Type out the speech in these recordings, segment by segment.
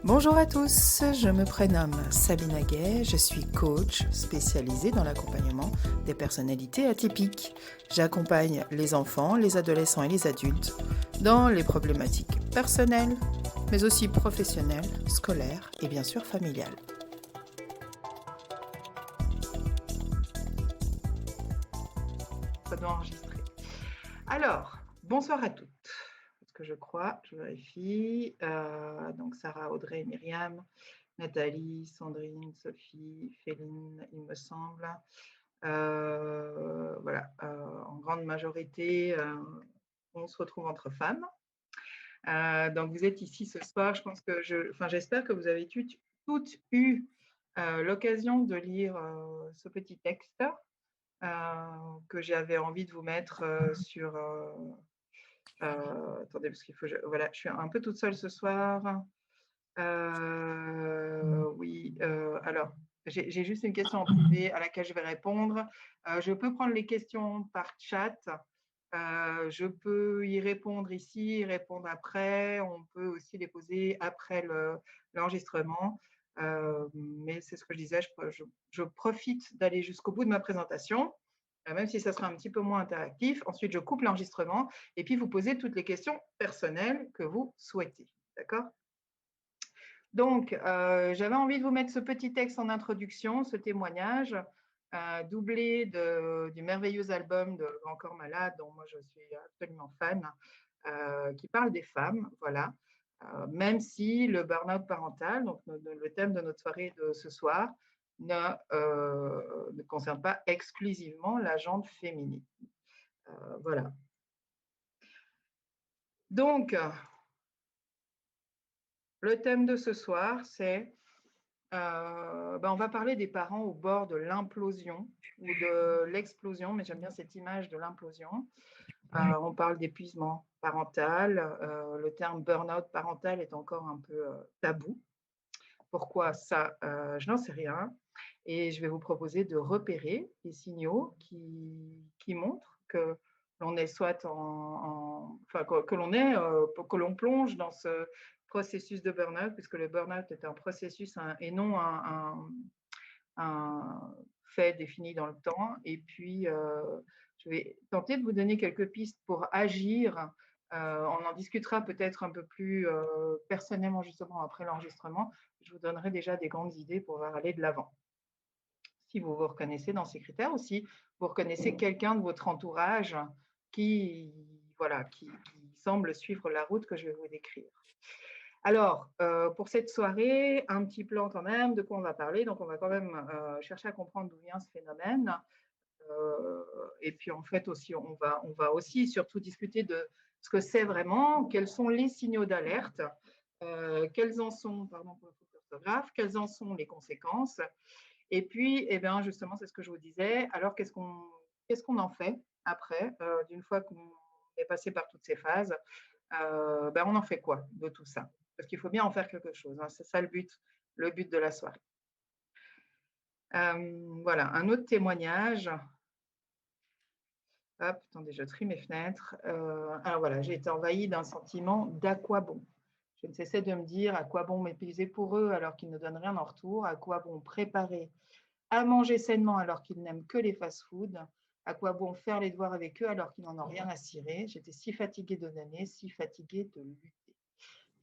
Bonjour à tous, je me prénomme Sabine Aguet, je suis coach spécialisée dans l'accompagnement des personnalités atypiques. J'accompagne les enfants, les adolescents et les adultes dans les problématiques personnelles, mais aussi professionnelles, scolaires et bien sûr familiales. Ça doit enregistrer. Alors, bonsoir à toutes. Parce que je crois, je vérifie. Donc Sarah, Audrey, Myriam, Nathalie, Sandrine, Sophie, Féline, il me semble. Voilà, en grande majorité, on se retrouve entre femmes. Donc vous êtes ici ce soir. Je pense que j'espère que vous avez toutes eu l'occasion de lire ce petit texte que j'avais envie de vous mettre sur. Attendez, parce qu'il faut. Voilà, je suis un peu toute seule ce soir. Oui, alors, j'ai juste une question en privé à laquelle je vais répondre. Je peux prendre les questions par chat. Je peux y répondre ici, y répondre après. On peut aussi les poser après l'enregistrement. Mais c'est ce que je disais, je profite d'aller jusqu'au bout de ma présentation, même si ça sera un petit peu moins interactif. Ensuite, je coupe l'enregistrement et puis vous posez toutes les questions personnelles que vous souhaitez. D'accord ? Donc, j'avais envie de vous mettre ce petit texte en introduction, ce témoignage, doublé du merveilleux album de Grand Corps Malade, dont moi je suis absolument fan, qui parle des femmes, voilà. Même si le burn-out parental, donc le thème de notre soirée de ce soir, ne concerne pas exclusivement la gente féminine. Voilà. Donc, le thème de ce soir, c'est on va parler des parents au bord de l'implosion ou de l'explosion, mais j'aime bien cette image de l'implosion. On parle d'épuisement parental. Le terme burn-out parental est encore un peu tabou. Pourquoi ça je n'en sais rien. Et je vais vous proposer de repérer les signaux qui montrent que l'on est soit que l'on plonge dans ce processus de burn-out, puisque le burn-out est un processus et non un fait défini dans le temps. Et puis, je vais tenter de vous donner quelques pistes pour agir. On en discutera peut-être un peu plus personnellement justement après l'enregistrement. Je vous donnerai déjà des grandes idées pour aller de l'avant. Si vous vous reconnaissez dans ces critères, ou si vous reconnaissez quelqu'un de votre entourage qui semble suivre la route que je vais vous décrire. Alors, pour cette soirée, un petit plan quand même de quoi on va parler. Donc, on va quand même chercher à comprendre d'où vient ce phénomène. Et puis, en fait, aussi, on va aussi surtout discuter de ce que c'est vraiment, quels sont les signaux d'alerte, quels en sont, pardon pour le faute d'orthographe, quelles en sont les conséquences. Et puis, justement, c'est ce que je vous disais. Alors, qu'est-ce qu'on en fait après, d'une fois qu'on est passé par toutes ces phases on en fait quoi de tout ça? Parce qu'il faut bien en faire quelque chose. C'est ça le but de la soirée. Voilà, un autre témoignage. Hop, attendez, je trie mes fenêtres. Alors voilà, j'ai été envahie d'un sentiment d'à quoi bon. Je ne cessais de me dire à quoi bon m'épuiser pour eux alors qu'ils ne donnent rien en retour, à quoi bon préparer à manger sainement alors qu'ils n'aiment que les fast-foods, à quoi bon faire les devoirs avec eux alors qu'ils n'en ont rien à cirer. J'étais si fatiguée de donner, si fatiguée de lutter.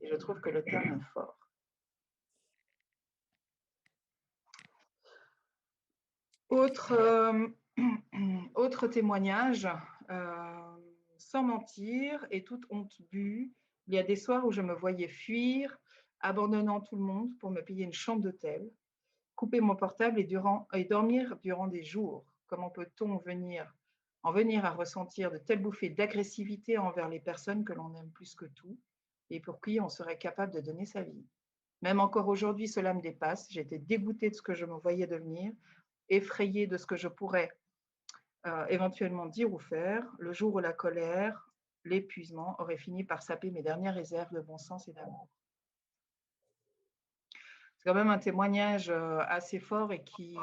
Et je trouve que le terme est fort. Autre témoignage, sans mentir et toute honte bue, il y a des soirs où je me voyais fuir, abandonnant tout le monde pour me payer une chambre d'hôtel, couper mon portable et dormir durant des jours. Comment peut-on en venir à ressentir de telles bouffées d'agressivité envers les personnes que l'on aime plus que tout et pour qui on serait capable de donner sa vie? Même encore aujourd'hui, cela me dépasse. J'étais dégoûtée de ce que je me voyais devenir, effrayée de ce que je pourrais éventuellement dire ou faire, le jour où la colère, l'épuisement aurait fini par saper mes dernières réserves de bon sens et d'amour. C'est quand même un témoignage assez fort et qui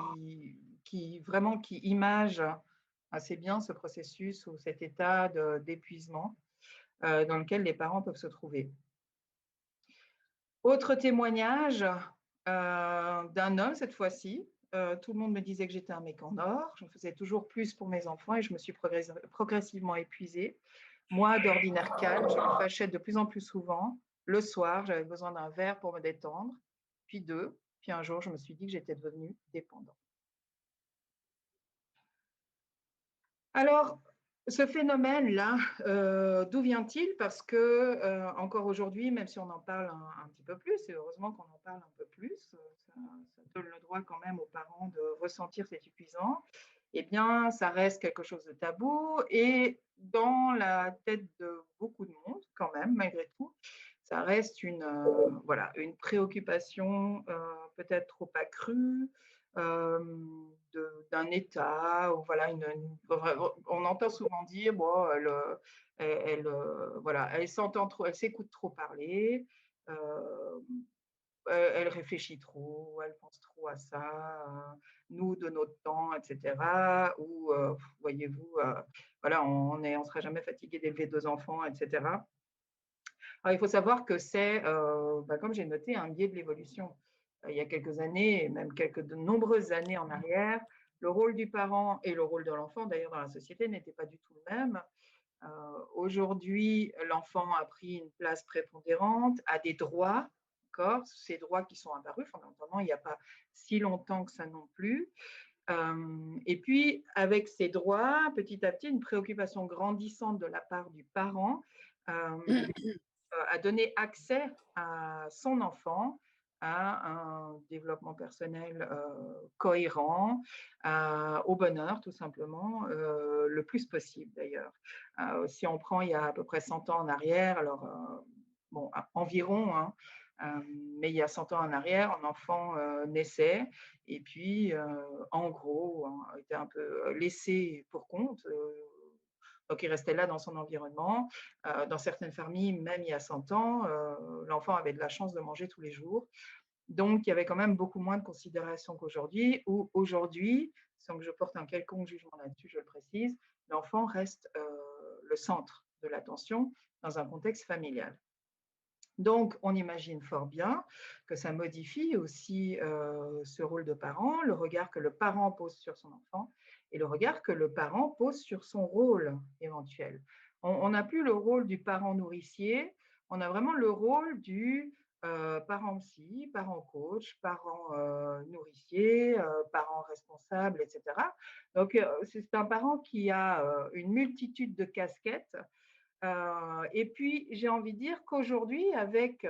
image assez bien ce processus ou cet état d'épuisement dans lequel les parents peuvent se trouver. Autre témoignage, d'un homme cette fois-ci. Tout le monde me disait que j'étais un mec en or. Je faisais toujours plus pour mes enfants et je me suis progressivement épuisée. Moi, d'ordinaire calme, je me fâchais de plus en plus souvent. Le soir, j'avais besoin d'un verre pour me détendre, puis 2, puis un jour, je me suis dit que j'étais devenue dépendante. Alors, ce phénomène-là, d'où vient-il? Parce que, encore aujourd'hui, même si on en parle un petit peu plus, et heureusement qu'on en parle un peu plus, ça donne le droit quand même aux parents de ressentir cet épuisant, eh bien, ça reste quelque chose de tabou et dans la tête de beaucoup de monde quand même, malgré tout, ça reste voilà, une préoccupation, peut-être trop accrue, d'un état ou voilà on entend souvent dire bon voilà elle s'entend trop, elle s'écoute trop parler, euh, elle réfléchit trop, elle pense trop à ça, nous de notre temps, etc. Ou voyez-vous, voilà, on sera jamais fatigué d'élever 2 enfants, etc. Alors, il faut savoir que c'est, comme j'ai noté, un biais de l'évolution. Il y a quelques années, et même de nombreuses années en arrière, le rôle du parent et le rôle de l'enfant, d'ailleurs dans la société, n'étaient pas du tout le même. Aujourd'hui, l'enfant a pris une place prépondérante, a des droits, d'accord, ces droits qui sont apparus fondamentalement il n'y a pas si longtemps que ça non plus. Et puis, avec ces droits, petit à petit, une préoccupation grandissante de la part du parent à donner accès à son enfant à un développement personnel cohérent, au bonheur tout simplement, le plus possible d'ailleurs. Si on prend il y a à peu près 100 ans en arrière, alors bon, environ, hein, mais il y a 100 ans en arrière, un enfant naissait et puis en gros hein, était un peu laissé pour compte. Donc, il restait là dans son environnement. Dans certaines familles, même il y a 100 ans, l'enfant avait de la chance de manger tous les jours. Donc, il y avait quand même beaucoup moins de considération qu'aujourd'hui, où aujourd'hui, sans que je porte un quelconque jugement là-dessus, je le précise, l'enfant reste le centre de l'attention dans un contexte familial. Donc, on imagine fort bien que ça modifie aussi ce rôle de parent, le regard que le parent pose sur son enfant et le regard que le parent pose sur son rôle éventuel. On n'a plus le rôle du parent nourricier, on a vraiment le rôle du parent psy, parent coach, parent nourricier, parent responsable, etc. Donc, c'est un parent qui a une multitude de casquettes et puis, j'ai envie de dire qu'aujourd'hui, avec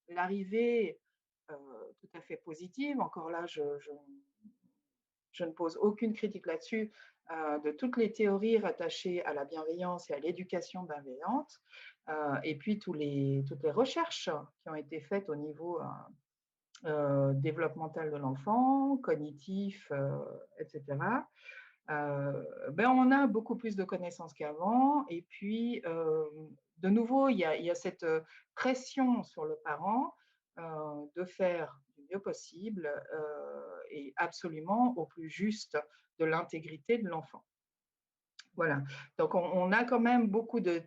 l'arrivée tout à fait positive, encore là, je ne pose aucune critique là-dessus, de toutes les théories rattachées à la bienveillance et à l'éducation bienveillante, et puis toutes les recherches qui ont été faites au niveau développemental de l'enfant, cognitif, etc. On a beaucoup plus de connaissances qu'avant. Et puis, de nouveau, il y a cette pression sur le parent de faire du mieux possible et absolument au plus juste de l'intégrité de l'enfant. Voilà. Donc, on a quand même beaucoup de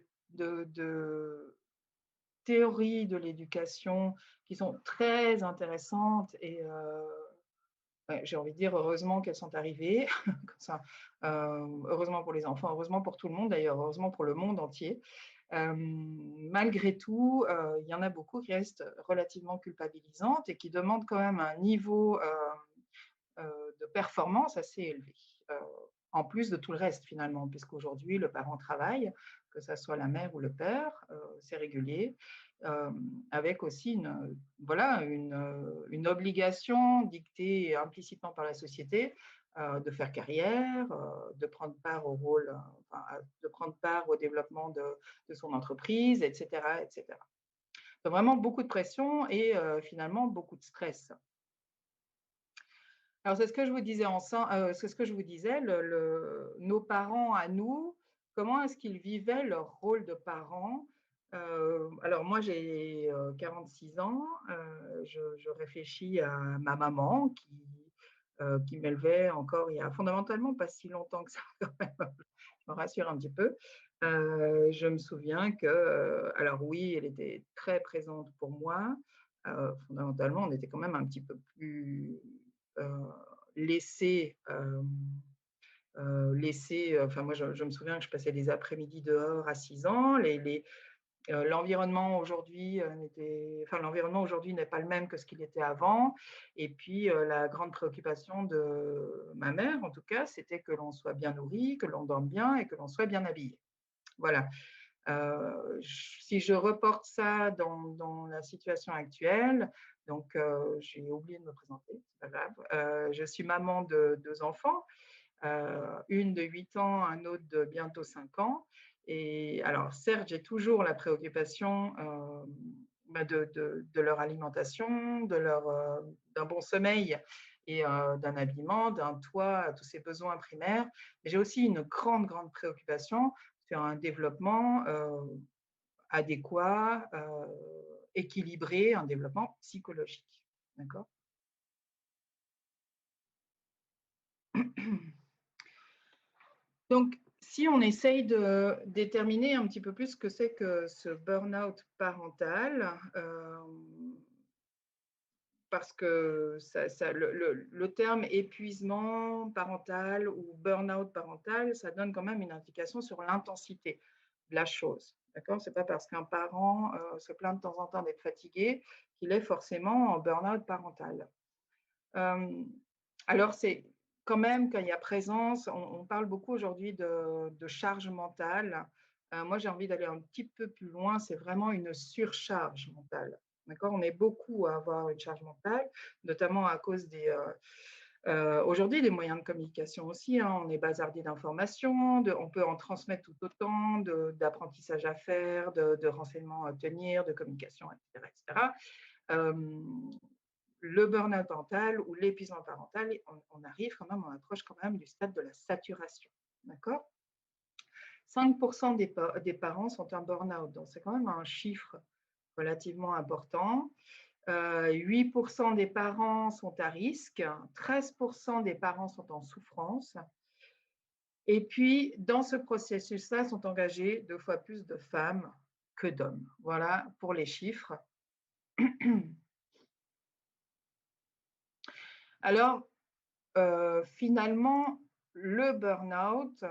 théories de l'éducation qui sont très intéressantes et ouais, j'ai envie de dire heureusement qu'elles sont arrivées, comme ça, heureusement pour les enfants, heureusement pour tout le monde d'ailleurs, heureusement pour le monde entier. Malgré tout, il y en a beaucoup qui restent relativement culpabilisantes et qui demandent quand même un niveau de performance assez élevé. En plus de tout le reste finalement, puisqu'aujourd'hui le parent travaille, que ce soit la mère ou le père, c'est régulier, avec aussi voilà, une obligation dictée implicitement par la société de faire carrière, de prendre part au rôle, de prendre part au développement de son entreprise, etc., etc. Donc vraiment beaucoup de pression et finalement beaucoup de stress. Alors, c'est ce que je vous disais, c'est ce que je vous disais, nos parents à nous, comment est-ce qu'ils vivaient leur rôle de parents? Alors moi, j'ai 46 ans, je réfléchis à ma maman qui m'élevait encore il y a fondamentalement pas si longtemps que ça, quand même, je me rassure un petit peu. Je me souviens que, alors oui, elle était très présente pour moi. Fondamentalement, on était quand même un petit peu plus, heu, laissés, laissés, enfin moi je me souviens que je passais des après-midi dehors à 6 ans. L'environnement aujourd'hui, l'environnement aujourd'hui n'est pas le même que ce qu'il était avant et puis, la grande préoccupation de ma mère, en tout cas, c'était que l'on soit bien nourri, que l'on dorme bien et que l'on soit bien habillé. Voilà. Si je reporte ça dans la situation actuelle, donc j'ai oublié de me présenter, c'est pas grave. Je suis maman de 2 enfants, une de 8 ans, un autre de bientôt 5 ans. Et alors certes, j'ai toujours la préoccupation, de leur alimentation, d'un bon sommeil et d'un habillement, d'un toit, tous ces besoins primaires. Mais j'ai aussi une grande, grande préoccupation sur un développement, adéquat, équilibré, un développement psychologique. D'accord? Donc, si on essaye de déterminer un petit peu plus ce que c'est que ce burn-out parental, parce que le terme épuisement parental ou burn-out parental, ça donne quand même une indication sur l'intensité de la chose. D'accord? C'est pas parce qu'un parent se plaint de temps en temps d'être fatigué qu'il est forcément en burn-out parental. Euh, alors, c'est quand même, quand il y a présence, on parle beaucoup aujourd'hui de charge mentale. Moi, j'ai envie d'aller un petit peu plus loin, c'est vraiment une surcharge mentale. D'accord? On est beaucoup à avoir une charge mentale, notamment à cause aujourd'hui des moyens de communication aussi, hein. On est bazardé d'informations, on peut en transmettre tout autant, d'apprentissage à faire, de renseignements à obtenir, de communication, etc., etc. Le burn-out parental ou l'épuisement parental, on arrive quand même, on approche quand même du stade de la saturation. D'accord? 5% des parents sont en burn-out, donc c'est quand même un chiffre relativement important. 8% des parents sont à risque, 13% des parents sont en souffrance. Et puis, dans ce processus-là, sont engagées 2 fois plus de femmes que d'hommes. Voilà pour les chiffres. Alors, finalement, le burn-out,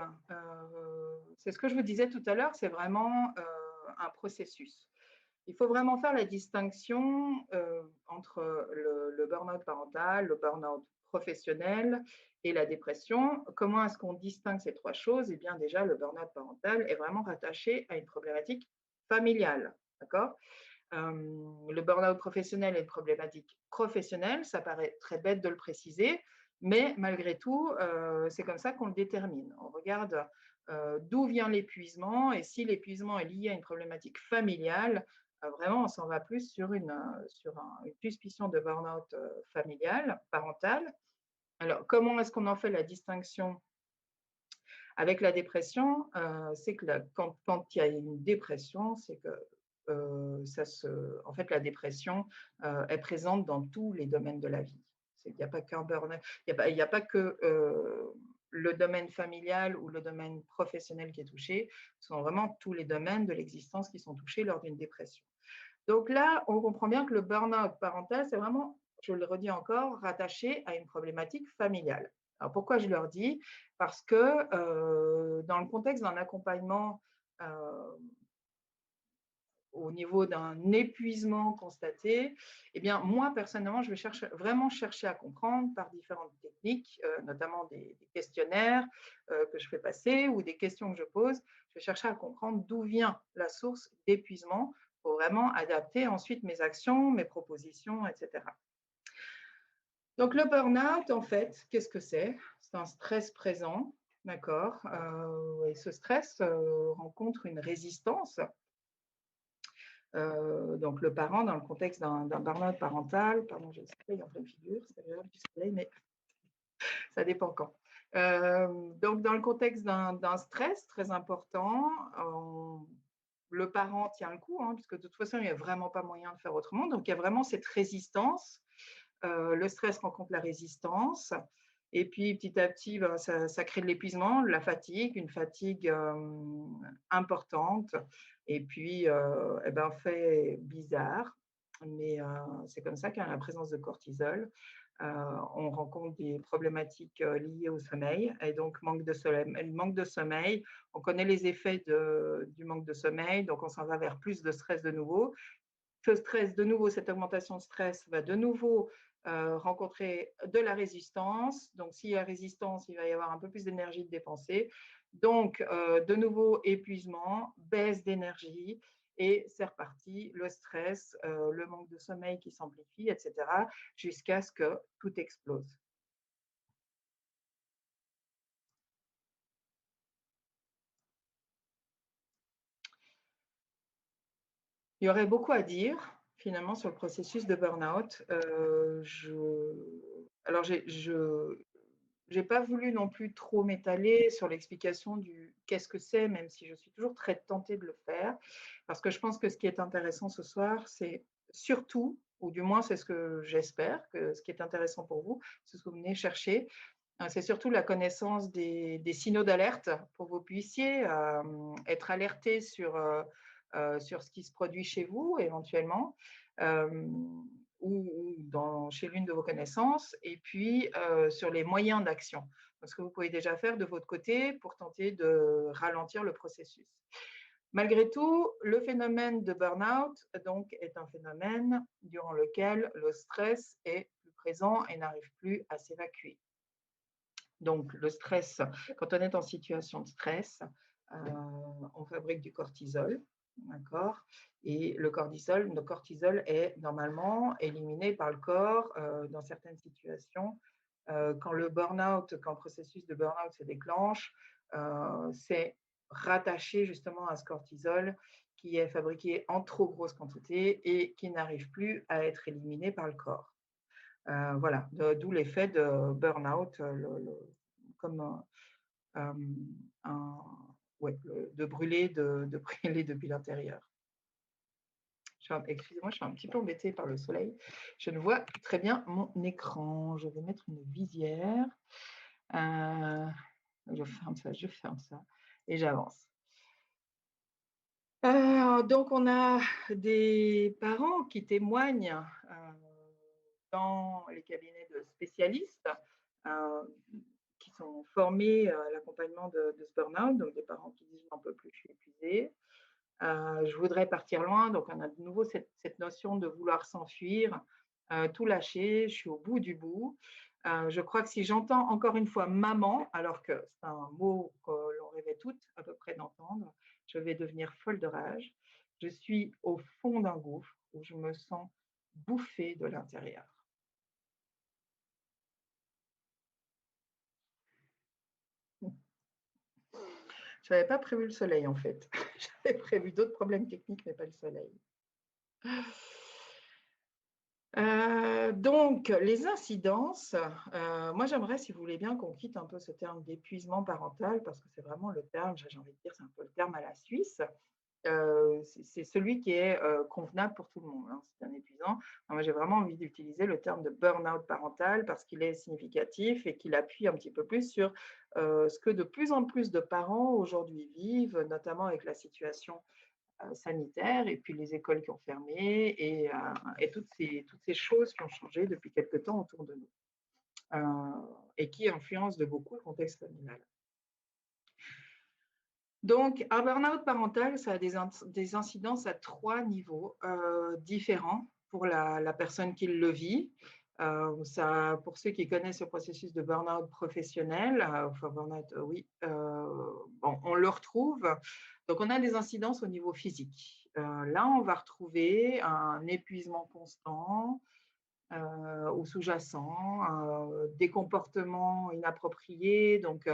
c'est ce que je vous disais tout à l'heure, c'est vraiment un processus. Il faut vraiment faire la distinction entre le burn-out parental, le burn-out professionnel et la dépression. Comment est-ce qu'on distingue ces 3 choses? Eh bien, déjà, le burn-out parental est vraiment rattaché à une problématique familiale. D'accord? Le burn-out professionnel est une problématique professionnelle, ça paraît très bête de le préciser, mais malgré tout, c'est comme ça qu'on le détermine. On regarde d'où vient l'épuisement et si l'épuisement est lié à une problématique familiale, vraiment, on s'en va plus sur une suspicion de burn-out familial, parental. Alors, comment est-ce qu'on en fait la distinction avec la dépression? C'est que quand il y a une dépression, c'est que en fait, la dépression est présente dans tous les domaines de la vie. Il n'y a pas qu'un burn-out, il y a pas que le domaine familial ou le domaine professionnel qui est touché, ce sont vraiment tous les domaines de l'existence qui sont touchés lors d'une dépression. Donc là, on comprend bien que le burn-out parental, c'est vraiment, je le redis encore, rattaché à une problématique familiale. Alors pourquoi je leur dis? Parce que dans le contexte d'un accompagnement au niveau d'un épuisement constaté, eh bien, moi, personnellement, je vais vraiment chercher à comprendre par différentes techniques, notamment des questionnaires que je fais passer ou des questions que je pose. Je vais chercher à comprendre d'où vient la source d'épuisement pour vraiment adapter ensuite mes actions, mes propositions, etc. Donc, le burn-out, en fait, qu'est-ce que c'est? C'est un stress présent, d'accord? Et ce stress rencontre une résistance. Donc, le parent, dans le contexte d'un burn-out parental, pardon, j'ai le soleil en pleine figure, c'est agréable du soleil, mais ça dépend quand. Donc, dans le contexte d'un stress très important, le parent tient le coup, hein, puisque de toute façon, il n'y a vraiment pas moyen de faire autrement. Donc, il y a vraiment cette résistance. Le stress rencontre la résistance. Et puis petit à petit, ben, ça crée de l'épuisement, de la fatigue, une fatigue, importante et puis, et ben, fait bizarre, mais c'est comme ça qu'à la présence de cortisol, heu, on rencontre des problématiques, liées au sommeil et donc manque de sommeil. On connaît les effets du manque de sommeil, donc on s'en va vers plus de stress de nouveau. Ce stress, de nouveau, cette augmentation de stress va de nouveau rencontrer de la résistance. Donc, s'il y a résistance, il va y avoir un peu plus d'énergie de dépenser. Donc, de nouveau, épuisement, baisse d'énergie et c'est reparti, le stress, le manque de sommeil qui s'amplifie, etc., jusqu'à ce que tout explose. Il y aurait beaucoup à dire, finalement, sur le processus de burn-out. Alors, j'ai pas voulu non plus trop m'étaler sur l'explication du qu'est-ce que c'est, même si je suis toujours très tentée de le faire. Parce que je pense que ce qui est intéressant ce soir, c'est surtout, ou du moins c'est ce que j'espère, que ce qui est intéressant pour vous, c'est ce que vous venez chercher, c'est surtout la connaissance des signaux d'alerte pour que vous puissiez être alerté sur ce qui se produit chez vous éventuellement, ou chez l'une de vos connaissances, et puis sur les moyens d'action. Ce que vous pouvez déjà faire de votre côté pour tenter de ralentir le processus. Malgré tout, le phénomène de burn-out donc, est un phénomène durant lequel le stress est plus présent et n'arrive plus à s'évacuer. Donc, le stress, quand on est en situation de stress, on fabrique du cortisol, d'accord? Et le cortisol est normalement éliminé par le corps dans certaines situations. Quand le processus de burn-out se déclenche, c'est rattaché justement à ce cortisol qui est fabriqué en trop grosse quantité et qui n'arrive plus à être éliminé par le corps. Voilà, d'où l'effet de burn-out, comme un ouais, de brûler depuis l'intérieur. Excusez-moi, je suis un petit peu embêtée par le soleil. Je ne vois plus très bien mon écran. Je vais mettre une visière. Heu, je ferme ça et j'avance. Donc on a des parents qui témoignent, dans les cabinets de spécialistes, heu, qui sont formés à l'accompagnement de ce burn-out, donc des parents qui disent: «J'en peux plus, je suis épuisé, je voudrais partir loin», donc on a de nouveau cette notion de vouloir s'enfuir, tout lâcher, je suis au bout du bout. Je crois que si j'entends encore une fois «maman», alors que c'est un mot que l'on rêvait toutes à peu près d'entendre, je vais devenir folle de rage. Je suis au fond d'un gouffre où je me sens bouffée de l'intérieur. Je n'avais pas prévu le soleil en fait. J'avais prévu d'autres problèmes techniques, mais pas le soleil. Donc les incidences, moi j'aimerais, si vous voulez bien, qu'on quitte un peu ce terme d'épuisement parental parce que c'est vraiment le terme, j'ai envie de dire, c'est un peu le terme à la suisse. C'est celui qui est, convenable pour tout le monde, hein, c'est bien épuisant. Moi j'ai vraiment envie d'utiliser le terme de burn-out parental parce qu'il est significatif et qu'il appuie un petit peu plus sur, ce que de plus en plus de parents aujourd'hui vivent, notamment avec la situation sanitaires et puis les écoles qui ont fermé et toutes ces choses qui ont changé depuis quelque temps autour de nous et qui influencent de beaucoup le contexte familial. Donc, un burn-out parental, ça a des incidences à trois niveaux différents pour la personne qui le vit. Pour ceux qui connaissent le processus de burn-out professionnel, enfin burn-out, oui, bon, on le retrouve. Donc, on a des incidences au niveau physique. Là, on va retrouver un épuisement constant, ou sous-jacent, des comportements inappropriés, donc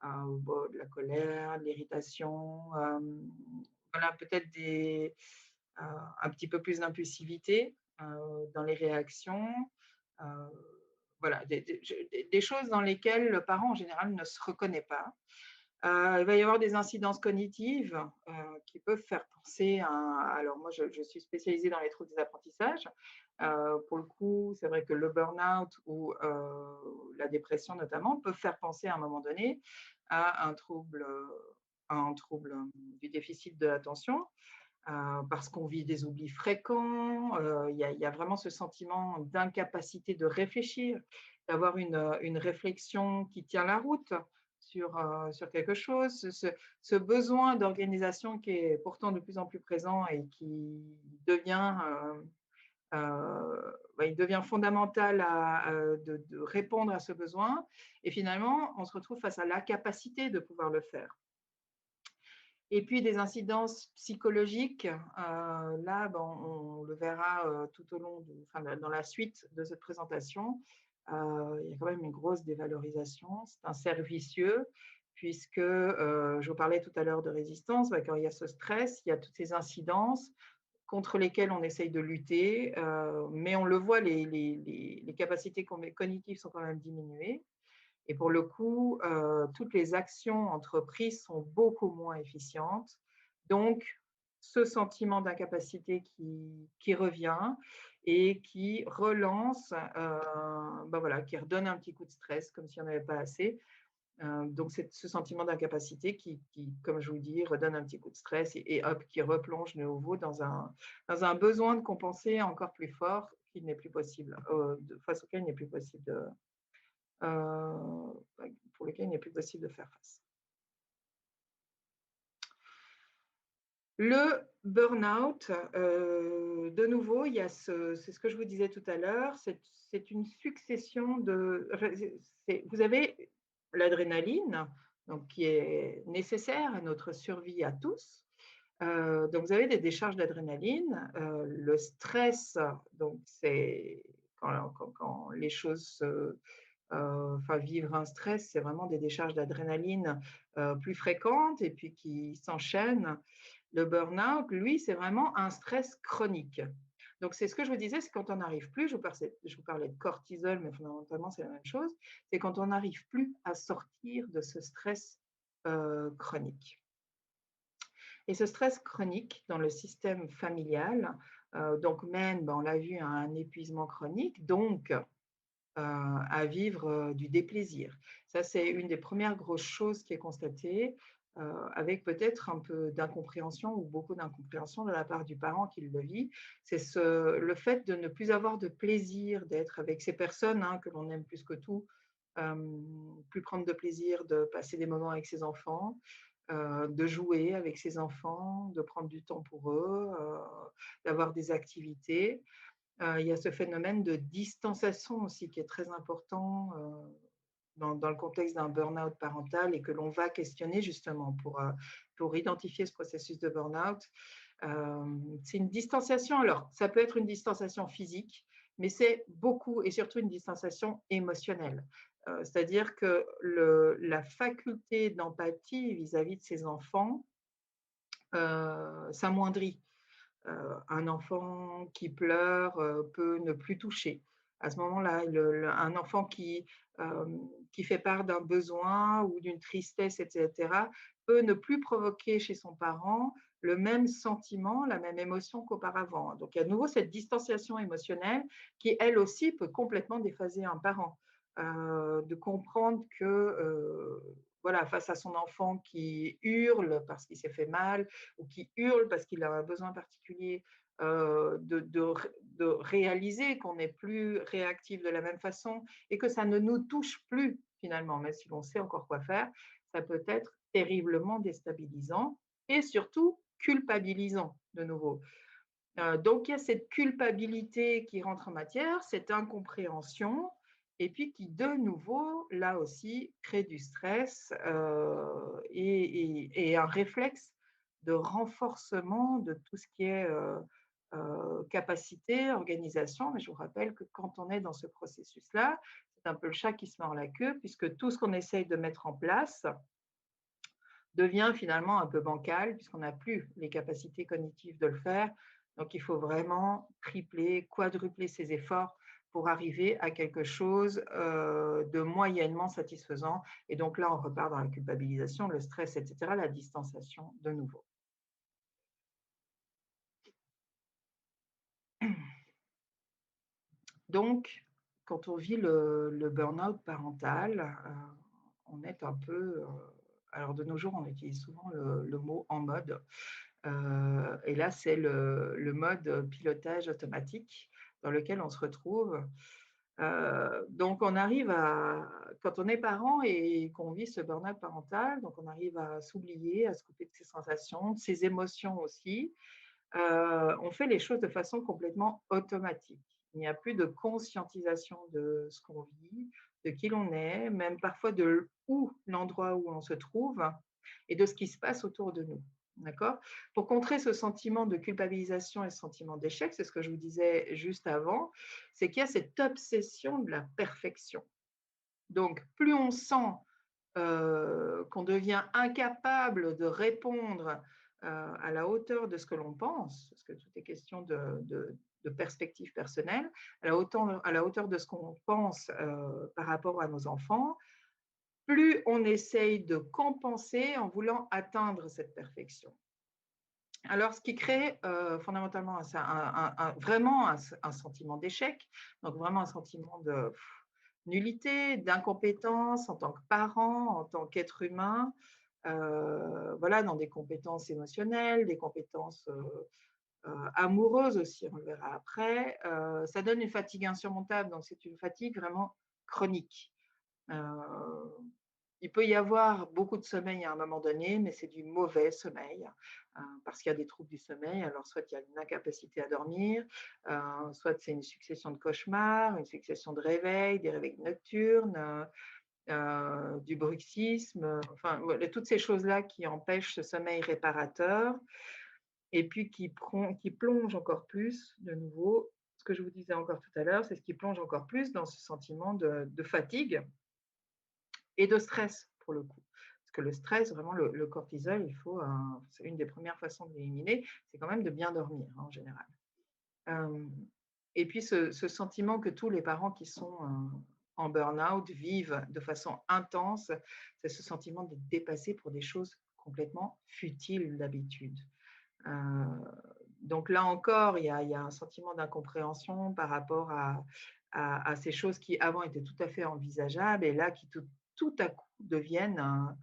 bon, de la colère, de l'irritation, voilà, peut-être un petit peu plus d'impulsivité dans les réactions. euh, voilà, des choses dans lesquelles le parent en général ne se reconnaît pas. Il va y avoir des incidences cognitives, qui peuvent faire penser à alors moi je suis spécialisée dans les troubles des apprentissages. Pour le coup, c'est vrai que le burn-out ou, la dépression notamment peuvent faire penser à un moment donné à un trouble, du déficit de l'attention, parce qu'on vit des oublis fréquents, il y a vraiment ce sentiment d'incapacité de réfléchir, d'avoir une réflexion qui tient la route sur quelque chose. Ce besoin d'organisation qui est pourtant de plus en plus présent et qui devient, il devient fondamental de répondre à ce besoin et finalement, on se retrouve face à l'incapacité de pouvoir le faire. Et puis des incidences psychologiques, là, ben, on le verra, tout au long dans la suite de cette présentation. Il y a quand même une grosse dévalorisation. C'est un cercle vicieux puisque, je vous parlais tout à l'heure de résistance, bah, quand il y a ce stress, il y a toutes ces incidences contre lesquelles on essaye de lutter, mais on le voit, les capacités cognitives sont quand même diminuées. Et pour le coup, toutes les actions entreprises sont beaucoup moins efficientes. Donc, ce sentiment d'incapacité qui revient et qui relance, bah voilà, qui redonne un petit coup de stress comme s'il n'y en avait pas assez. Donc, c'est ce sentiment d'incapacité qui, comme je vous dis, redonne un petit coup de stress et hop, qui replonge de nouveau dans un besoin de compenser encore plus fort qu'il n'est plus possible, face auquel il n'est plus possible pour lequel il n'est plus possible de faire face. Le burn-out, de nouveau, il y a c'est ce que je vous disais tout à l'heure, c'est une succession de enfin, vous avez l'adrénaline, donc qui est nécessaire à notre survie à tous. Donc vous avez des décharges d'adrénaline, le stress, donc c'est quand les choses enfin, vivre un stress, c'est vraiment des décharges d'adrénaline, plus fréquentes et puis qui s'enchaînent. Le burn-out, lui, c'est vraiment un stress chronique. Donc c'est ce que je vous disais, c'est quand on n'arrive plus, je vous parlais de cortisol, mais fondamentalement c'est la même chose, c'est quand on n'arrive plus à sortir de ce stress, chronique. Et ce stress chronique dans le système familial, donc mène, ben, on l'a vu, à un épuisement chronique, donc à vivre du déplaisir. Ça, c'est une des premières grosses choses qui est constatée, avec peut-être un peu d'incompréhension ou beaucoup d'incompréhension de la part du parent qui le vit. C'est le fait de ne plus avoir de plaisir d'être avec ces personnes, hein, que l'on aime plus que tout, plus prendre de plaisir de passer des moments avec ses enfants, de jouer avec ses enfants, de prendre du temps pour eux, d'avoir des activités. Il y a ce phénomène de distanciation aussi qui est très important, dans le contexte d'un burn-out parental et que l'on va questionner justement pour identifier ce processus de burn-out. C'est une distanciation, alors ça peut être une distanciation physique, mais c'est beaucoup et surtout une distanciation émotionnelle. C'est-à-dire que la faculté d'empathie vis-à-vis de ses enfants s'amoindrit. Un enfant qui pleure peut ne plus toucher. À ce moment-là, un enfant qui fait part d'un besoin ou d'une tristesse, etc., peut ne plus provoquer chez son parent le même sentiment, la même émotion qu'auparavant. Donc, il y a de nouveau cette distanciation émotionnelle qui, elle aussi, peut complètement déphaser un parent. De comprendre que, voilà, face à son enfant qui hurle parce qu'il s'est fait mal, ou qui hurle parce qu'il a un besoin particulier, de réaliser qu'on n'est plus réactif de la même façon et que ça ne nous touche plus finalement, même si l'on sait encore quoi faire, ça peut être terriblement déstabilisant et surtout culpabilisant de nouveau. Donc il y a cette culpabilité qui rentre en matière, cette incompréhension et puis qui de nouveau, là aussi, crée du stress, et un réflexe de renforcement de tout ce qui est, capacité, organisation. Mais je vous rappelle que quand on est dans ce processus-là, c'est un peu le chat qui se mord la queue puisque tout ce qu'on essaye de mettre en place devient finalement un peu bancal puisqu'on n'a plus les capacités cognitives de le faire. Donc, il faut vraiment tripler, quadrupler ses efforts pour arriver à quelque chose de moyennement satisfaisant. Et donc là, on repart dans la culpabilisation, le stress, etc., la distanciation de nouveau. Donc, quand on vit le burn-out parental, on est un peu, alors de nos jours, on utilise souvent le mot en mode. Et là, c'est le mode pilotage automatique dans lequel on se retrouve. Donc on arrive à quand on est parent et qu'on vit ce burn-out parental, donc on arrive à s'oublier, à se couper de ses sensations, de ses émotions aussi. On fait les choses de façon complètement automatique. Il n'y a plus de conscientisation de ce qu'on vit, de qui l'on est, même parfois de où l'endroit où on se trouve et de ce qui se passe autour de nous. D'accord? Pour contrer ce sentiment de culpabilisation et ce sentiment d'échec, c'est ce que je vous disais juste avant, c'est qu'il y a cette obsession de la perfection. Donc, plus on sent qu'on devient incapable de répondre à la hauteur de ce que l'on pense, parce que tout est question de perspective personnelle, à la hauteur de ce qu'on pense par rapport à nos enfants, plus on essaye de compenser en voulant atteindre cette perfection. Alors, ce qui crée fondamentalement vraiment un sentiment d'échec, donc vraiment un sentiment de nullité, d'incompétence en tant que parent, en tant qu'être humain, voilà, dans des compétences émotionnelles, des compétences amoureuses aussi, on le verra après. Ça donne une fatigue insurmontable, donc c'est une fatigue vraiment chronique. Euh, il peut y avoir beaucoup de sommeil à un moment donné, mais c'est du mauvais sommeil parce qu'il y a des troubles du sommeil. Alors, soit il y a une incapacité à dormir, soit c'est une succession de cauchemars, une succession de réveils, des réveils nocturnes, du bruxisme, enfin, voilà, toutes ces choses-là qui empêchent ce sommeil réparateur et puis qui plongent encore plus, de nouveau, ce que je vous disais encore tout à l'heure, c'est ce qui plonge encore plus dans ce sentiment de fatigue et de stress pour le coup. Parce que le stress, vraiment le cortisol, c'est une des premières façons de l'éliminer, c'est quand même de bien dormir en général. Et puis ce sentiment que tous les parents qui sont en burn-out vivent de façon intense, c'est ce sentiment d'être dépassé pour des choses complètement futiles d'habitude. Donc là encore, il y a un sentiment d'incompréhension par rapport à ces choses qui avant étaient tout à fait envisageables et là qui tout à coup deviennent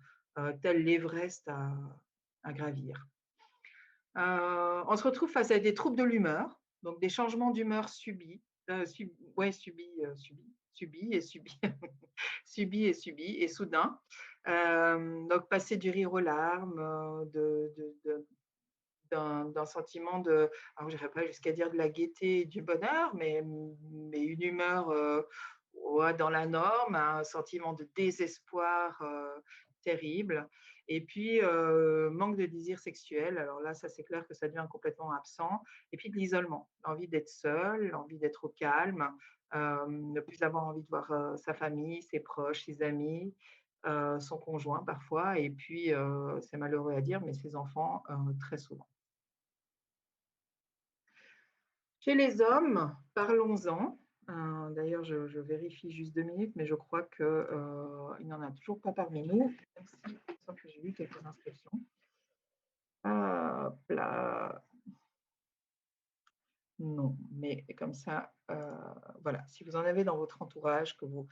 tel l'Everest à gravir. On se retrouve face à des troubles de l'humeur, donc des changements d'humeur subis, subis et subis, subis et subis et soudains. Donc passer du rire aux larmes, d'un sentiment de, alors je n'irai pas jusqu'à dire de la gaieté et du bonheur, mais une humeur ouais, dans la norme, un sentiment de désespoir terrible. Et puis, manque de désir sexuel. Alors là, ça, c'est clair que ça devient complètement absent. Et puis, de l'isolement, l'envie d'être seul, l'envie d'être au calme, ne plus avoir envie de voir sa famille, ses proches, ses amis, son conjoint parfois. Et puis, c'est malheureux à dire, mais ses enfants très souvent. Chez les hommes, parlons-en. D'ailleurs, je vérifie juste 2 minutes, mais je crois qu'il n'y en a toujours pas parmi nous, même si il me semble que j'ai vu quelques inscriptions. Hop là. Non, mais comme ça, voilà. Si vous en avez dans votre entourage pour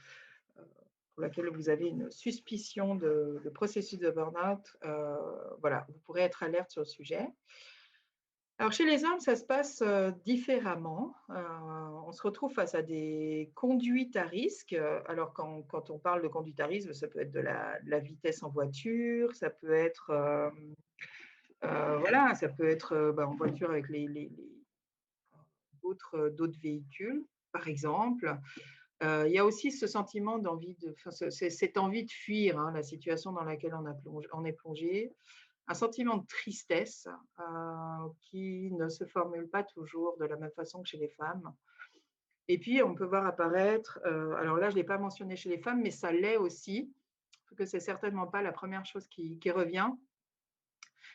laquelle vous avez une suspicion de processus de burn-out, voilà, vous pourrez être alerte sur le sujet. Alors chez les hommes, ça se passe différemment. On se retrouve face à des conduites à risque. Alors quand on parle de conduite à risque, ça peut être de la vitesse en voiture, ça peut être voilà, ça peut être en voiture avec d'autres véhicules, par exemple. Il y a aussi ce sentiment cette envie de fuir la situation dans laquelle on est plongé, un sentiment de tristesse qui ne se formule pas toujours de la même façon que chez les femmes. Et puis, on peut voir apparaître, alors là, je ne l'ai pas mentionné chez les femmes, mais ça l'est aussi, que c'est certainement pas la première chose qui revient.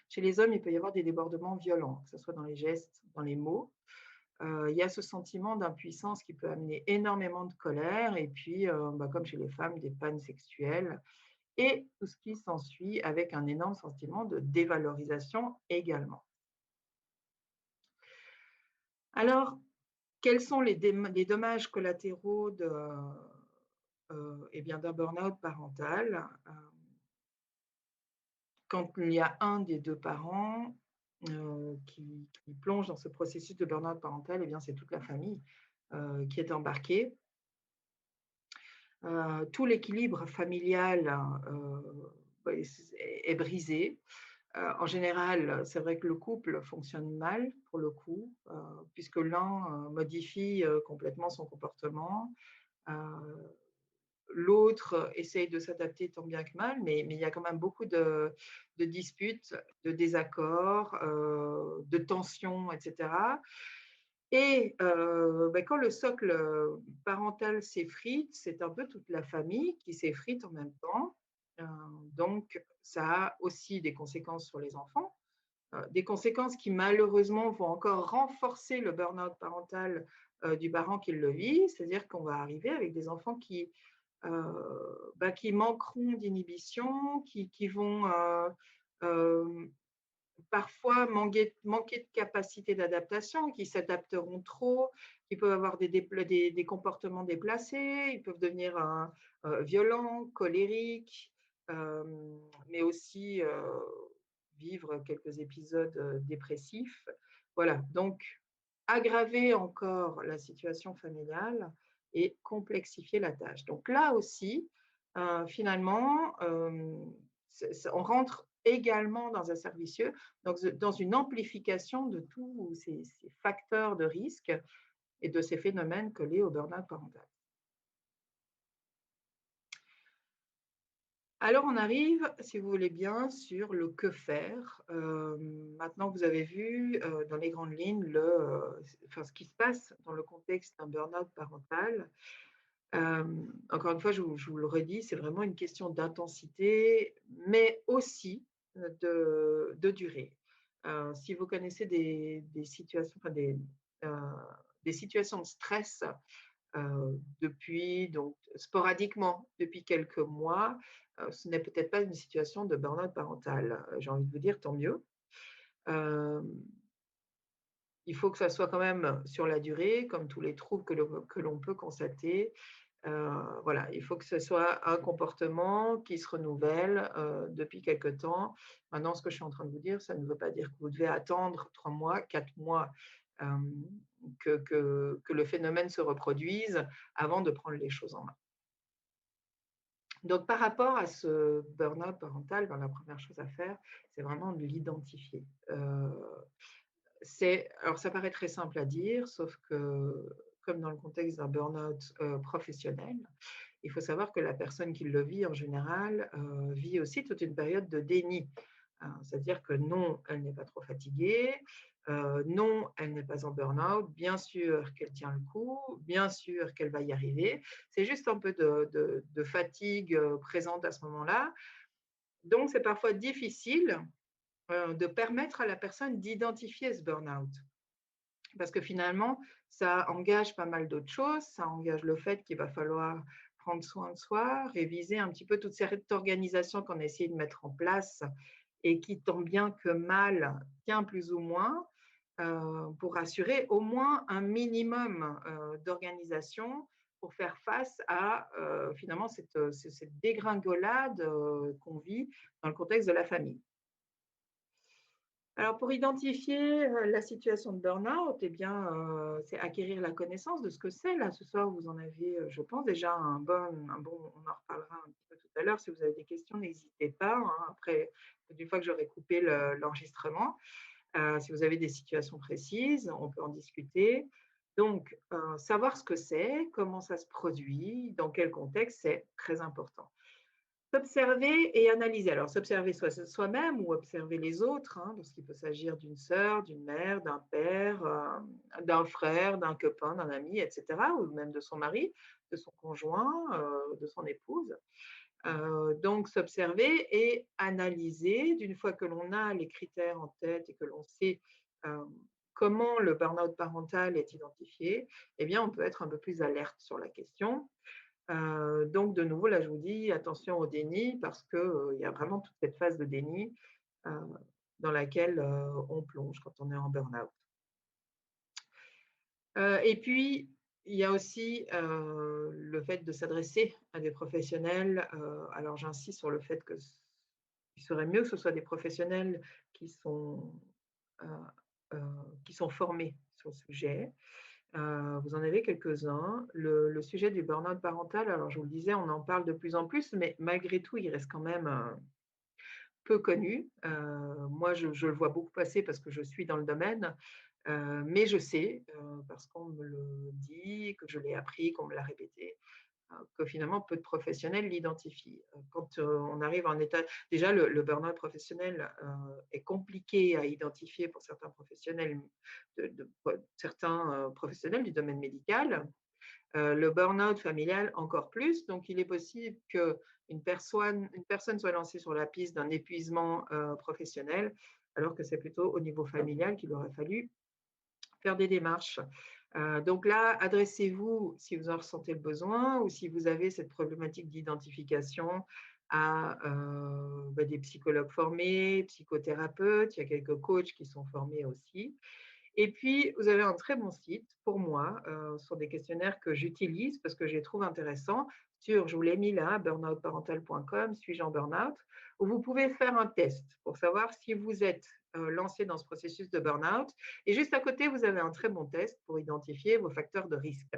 Chez les hommes, il peut y avoir des débordements violents, que ce soit dans les gestes, dans les mots. il y a ce sentiment d'impuissance qui peut amener énormément de colère et puis, comme chez les femmes, des pannes sexuelles et tout ce qui s'ensuit avec un énorme sentiment de dévalorisation également. Alors, quels sont les dommages collatéraux d'un burn-out parental? Quand il y a un des 2 parents, qui plonge dans ce processus de burn-out parental, eh bien, c'est toute la famille, qui est embarquée. Tout l'équilibre familial, est brisé. En général, c'est vrai que le couple fonctionne mal pour le coup, puisque l'un, modifie, complètement son comportement, heu, l'autre essaye de s'adapter tant bien que mal, mais il y a quand même beaucoup de disputes, de désaccords, de tensions et cetera et quand le socle, parental s'effrite, c'est un peu toute la famille qui s'effrite en même temps. Heu, donc ça a aussi des conséquences sur les enfants, des conséquences qui malheureusement vont encore renforcer le burn-out parental, du parent qui le vit. C'est-à-dire qu'on va arriver avec des enfants qui manqueront d'inhibition, qui vont, hem, parfois manquer de capacité d'adaptation, qui s'adapteront trop, qui peuvent avoir des comportements déplacés, ils peuvent devenir, violents, colériques, mais aussi, vivre quelques épisodes, dépressifs. Voilà, donc aggraver encore la situation familiale et complexifier la tâche. Donc là aussi, finalement, on rentre également dans un cercle vicieux, dans une amplification de tous ces facteurs de risque et de ces phénomènes collés au burn-out parental. Alors on arrive, si vous voulez bien, sur le que faire. Maintenant que vous avez vu, dans les grandes lignes ce qui se passe dans le contexte d'un burn-out parental. Encore une fois, je vous le redis, c'est vraiment une question d'intensité, mais aussi, de durée. Si vous connaissez des situations, heu, des situations de stress, depuis donc sporadiquement depuis quelques mois, ce n'est peut-être pas une situation de burn-out parental. J'ai envie de vous dire tant mieux. Hem, il faut que ça soit quand même sur la durée, comme tous les troubles que l'on peut constater. Voilà, il faut que ce soit un comportement qui se renouvelle, depuis quelque temps. Maintenant, ce que je suis en train de vous dire, ça ne veut pas dire que vous devez attendre 3 mois, 4 mois, hem, que le phénomène se reproduise avant de prendre les choses en main. Donc par rapport à ce burn-out parental, ben, la première chose à faire, c'est vraiment de l'identifier. Alors ça paraît très simple à dire, sauf que comme dans le contexte d'un burn-out, professionnel, il faut savoir que la personne qui le vit en général, vit aussi toute une période de déni. C'est-à-dire que non, elle n'est pas trop fatiguée, non, elle n'est pas en burn-out, bien sûr qu'elle tient le coup, bien sûr qu'elle va y arriver. C'est juste un peu de fatigue, présente à ce moment-là. Donc c'est parfois difficile, de permettre à la personne d'identifier ce burn-out. Parce que finalement, ça engage pas mal d'autres choses. Ça engage le fait qu'il va falloir prendre soin de soi, réviser un petit peu toute cette organisation qu'on a essayé de mettre en place et qui, tant bien que mal, tient plus ou moins, pour assurer au moins un minimum, d'organisation pour faire face à, finalement cette dégringolade, qu'on vit dans le contexte de la famille. Alors pour identifier, la situation de burn-out, eh bien, c'est acquérir la connaissance de ce que c'est. Là, ce soir, vous en avez, je pense déjà un bon on en reparlera un petit peu tout à l'heure. Si vous avez des questions, n'hésitez pas, hein, après, une fois que j'aurai coupé l'enregistrement. Si vous avez des situations précises, on peut en discuter. Donc, savoir ce que c'est, comment ça se produit, dans quel contexte, c'est très important. S'observer et analyser. Alors, s'observer soi-même ou observer les autres, hein, parce qu'il peut s'agir d'une sœur, d'une mère, d'un père, d'un frère, d'un copain, d'un ami, et cetera, ou même de son mari, de son conjoint, de son épouse. Donc, s'observer et analyser. D'une fois que l'on a les critères en tête et que l'on sait, hem, comment le burn-out parental est identifié, eh bien, on peut être un peu plus alerte sur la question. Donc de nouveau, là, je vous dis attention au déni parce que, il y a vraiment toute cette phase de déni, heu, dans laquelle, on plonge quand on est en burn-out. Et puis, il y a aussi, le fait de s'adresser à des professionnels, alors j'insiste sur le fait que il serait mieux que ce soit des professionnels qui sont, heu heu, qui sont formés sur le sujet. Vous en avez quelques-uns. Le sujet du burn-out parental, alors je vous le disais, on en parle de plus en plus, mais malgré tout, il reste quand même, peu connu. Moi, je le vois beaucoup passer parce que je suis dans le domaine, mais je sais, parce qu'on me le dit, que je l'ai appris, qu'on me l'a répété, que finalement peu de professionnels l'identifient. Quand, on arrive en état déjà le burn-out professionnel, est compliqué à identifier pour certains professionnels certains, professionnels du domaine médical. Le burn-out familial encore plus, donc il est possible qu'une personne soit lancée sur la piste d'un épuisement, professionnel, alors que c'est plutôt au niveau familial qu'il aurait fallu faire des démarches. Donc là, adressez-vous, si vous en ressentez le besoin ou si vous avez cette problématique d'identification à, des psychologues formés, psychothérapeutes, il y a quelques coachs qui sont formés aussi. Et puis, vous avez un très bon site pour moi, sur des questionnaires que j'utilise parce que je les trouve intéressants sur, je vous l'ai mis là, burnoutparental.com, suis-je en burn-out, où vous pouvez faire un test pour savoir si vous êtes, lancé dans ce processus de burn-out. Et juste à côté, vous avez un très bon test pour identifier vos facteurs de risque.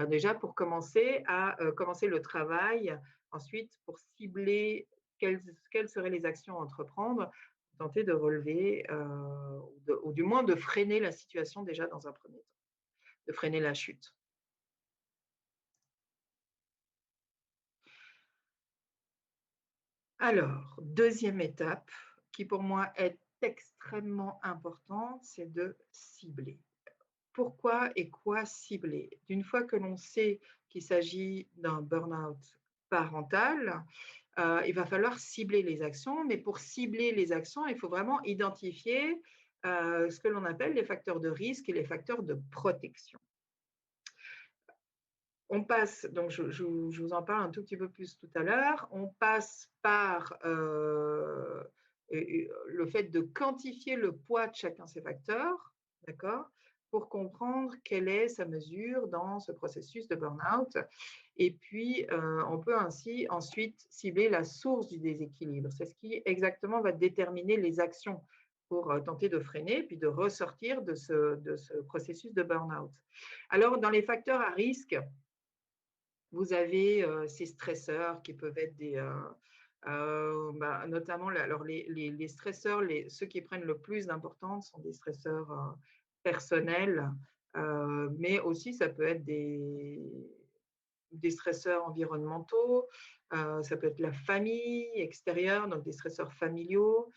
Déjà pour commencer le travail, ensuite pour cibler quelles seraient les actions à entreprendre, tenter de relever, ou du moins de freiner la situation déjà dans un premier temps, de freiner la chute. Alors, deuxième étape qui pour moi est extrêmement importante, c'est de cibler. Pourquoi et quoi cibler? D'une fois que l'on sait qu'il s'agit d'un burn-out parental, il va falloir cibler les actions, mais pour cibler les actions, il faut vraiment identifier, ce que l'on appelle les facteurs de risque et les facteurs de protection. On passe, donc je vous en parle un tout petit peu plus tout à l'heure, on passe par, le fait de quantifier le poids de chacun de ces facteurs, d'accord? Pour comprendre quelle est sa mesure dans ce processus de burn-out et puis, on peut ainsi ensuite cibler la source du déséquilibre. C'est ce qui exactement va déterminer les actions pour, tenter de freiner puis de ressortir de ce processus de burn-out. Alors dans les facteurs à risque, vous avez, ces stresseurs qui peuvent être notamment alors les stresseurs, ceux qui prennent le plus d'importance sont des stresseurs, personnels, mais aussi ça peut être des stresseurs environnementaux, ça peut être la famille extérieure, donc des stresseurs familiaux.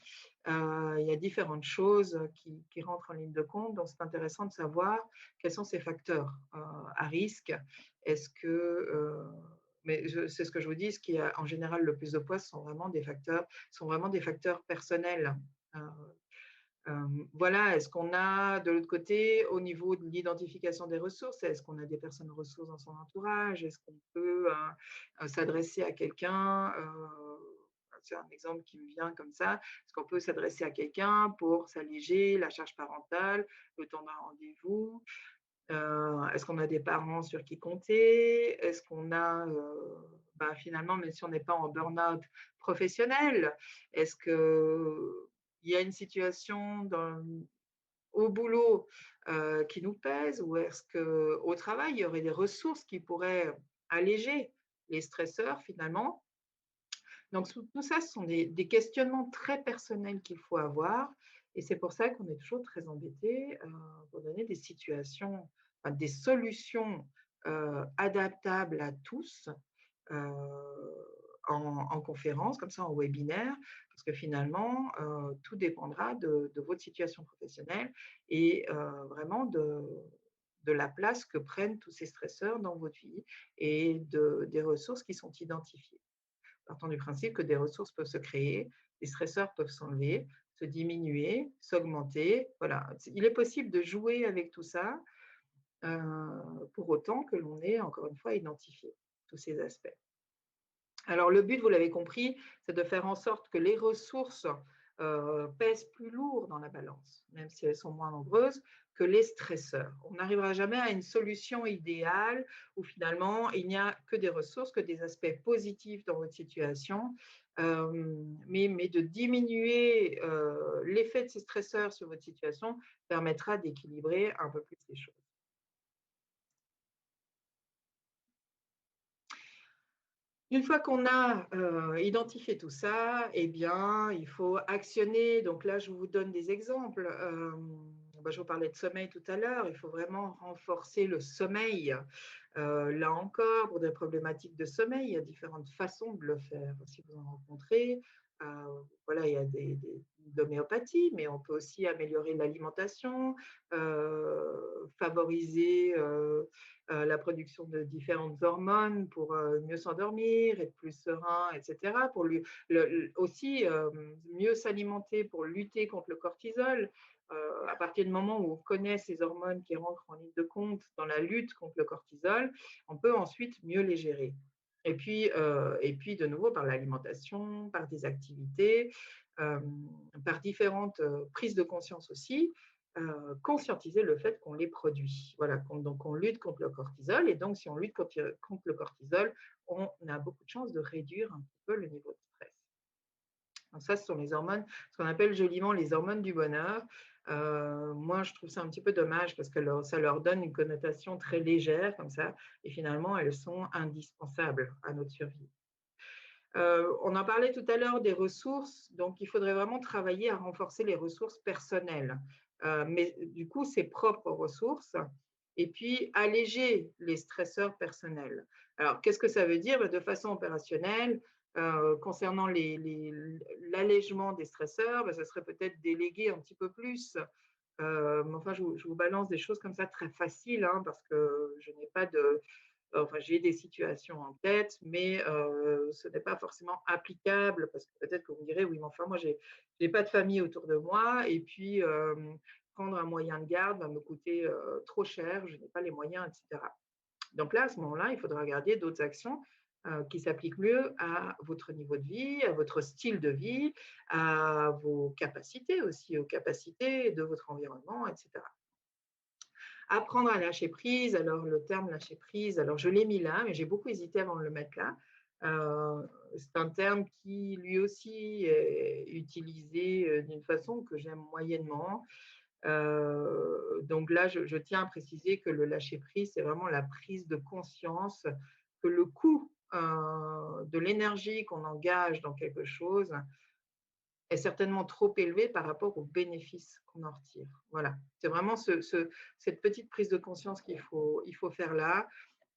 Il y a différentes choses qui rentrent en ligne de compte, donc c'est intéressant de savoir quels sont ces facteurs, à risque. Est-ce que, mais c'est ce que je vous dis, ce qui a en général le plus de poids, sont vraiment des facteurs personnels. Heu, voilà, est-ce qu'on a de l'autre côté, au niveau de l'identification des ressources, est-ce qu'on a des personnes ressources dans son entourage? Est-ce qu'on peut, s'adresser à quelqu'un, c'est un exemple qui me vient comme ça. Est-ce qu'on peut s'adresser à quelqu'un pour s'alléger la charge parentale, le temps d'un rendez-vous? Est-ce qu'on a des parents sur qui compter? Est-ce qu'on a, finalement, même si on n'est pas en burn-out professionnel, est-ce qu'il y a une situation au boulot, qui nous pèse? Ou est-ce qu'au travail, il y aurait des ressources qui pourraient alléger les stresseurs finalement? Donc tout ça, ce sont des questionnements très personnels qu'il faut avoir et c'est pour ça qu'on est toujours très embêté, pour donner des situations, enfin des solutions, adaptables à tous, heu, en conférence, comme ça en webinaire, parce que finalement, tout dépendra de votre situation professionnelle et vraiment de la place que prennent tous ces stresseurs dans votre vie et des ressources qui sont identifiées. Partant du principe que des ressources peuvent se créer, des stresseurs peuvent s'enlever. se diminuer, s'augmenter. Voilà, il est possible de jouer avec tout ça, pour autant que l'on ait encore une fois identifié tous ces aspects. Alors le but, vous l'avez compris, c'est de faire en sorte que les ressources pèsent plus lourd dans la balance, même si elles sont moins nombreuses, que les stresseurs. On n'arrivera jamais à une solution idéale où finalement il n'y a que des ressources, que des aspects positifs dans votre situation, mais de diminuer l'effet de ces stresseurs sur votre situation permettra d'équilibrer un peu plus les choses. Une fois qu'on a identifié tout ça, eh bien, il faut actionner. Donc là, je vous donne des exemples. Je vous parlais de sommeil tout à l'heure. Il faut vraiment renforcer le sommeil. Là encore, pour des problématiques de sommeil, il y a différentes façons de le faire. Si vous en rencontrez, voilà, il y a de l'homéopathie, mais on peut aussi améliorer l'alimentation, favoriser la production de différentes hormones pour mieux s'endormir, être plus serein, etc. Pour lui, aussi mieux s'alimenter pour lutter contre le cortisol. À partir du moment où on connaît ces hormones qui rentrent en ligne de compte dans la lutte contre le cortisol, on peut ensuite mieux les gérer. Et puis de nouveau, par l'alimentation, par des activités, euh, par différentes prises de conscience aussi, conscientiser le fait qu'on les produit. Voilà, donc on lutte contre le cortisol. Et donc, si on lutte contre le cortisol, on a beaucoup de chances de réduire un petit peu le niveau de stress. Donc ça, ce sont les hormones, ce qu'on appelle joliment les hormones du bonheur. Moi, je trouve ça un petit peu dommage parce que ça leur donne une connotation très légère comme ça, et finalement, elles sont indispensables à notre survie. On en parlait tout à l'heure des ressources, donc il faudrait vraiment travailler à renforcer les ressources personnelles, mais du coup, ses propres ressources, et puis alléger les stresseurs personnels. Alors, qu'est-ce que ça veut dire? De façon opérationnelle, concernant l'allègement des stresseurs, ça serait peut-être déléguer un petit peu plus. Mais enfin, je vous balance des choses comme ça très faciles, hein, parce que je n'ai pas de, enfin, j'ai des situations en tête, mais ce n'est pas forcément applicable parce que peut-être que vous me direz, oui, mais enfin, moi, je n'ai pas de famille autour de moi et puis prendre un moyen de garde va me coûter trop cher, je n'ai pas les moyens, etc. Donc là, à ce moment-là, il faudra regarder d'autres actions qui s'appliquent mieux à votre niveau de vie, à votre style de vie, à vos capacités aussi, aux capacités de votre environnement, etc. Apprendre à lâcher prise, alors le terme lâcher prise, alors je l'ai mis là, mais j'ai beaucoup hésité avant de le mettre là. C'est un terme qui lui aussi est utilisé d'une façon que j'aime moyennement. Donc là, je tiens à préciser que le lâcher prise, c'est vraiment la prise de conscience que le coût de l'énergie qu'on engage dans quelque chose est certainement trop élevé par rapport aux bénéfices qu'on en retire. Voilà, c'est vraiment cette petite prise de conscience il faut faire là,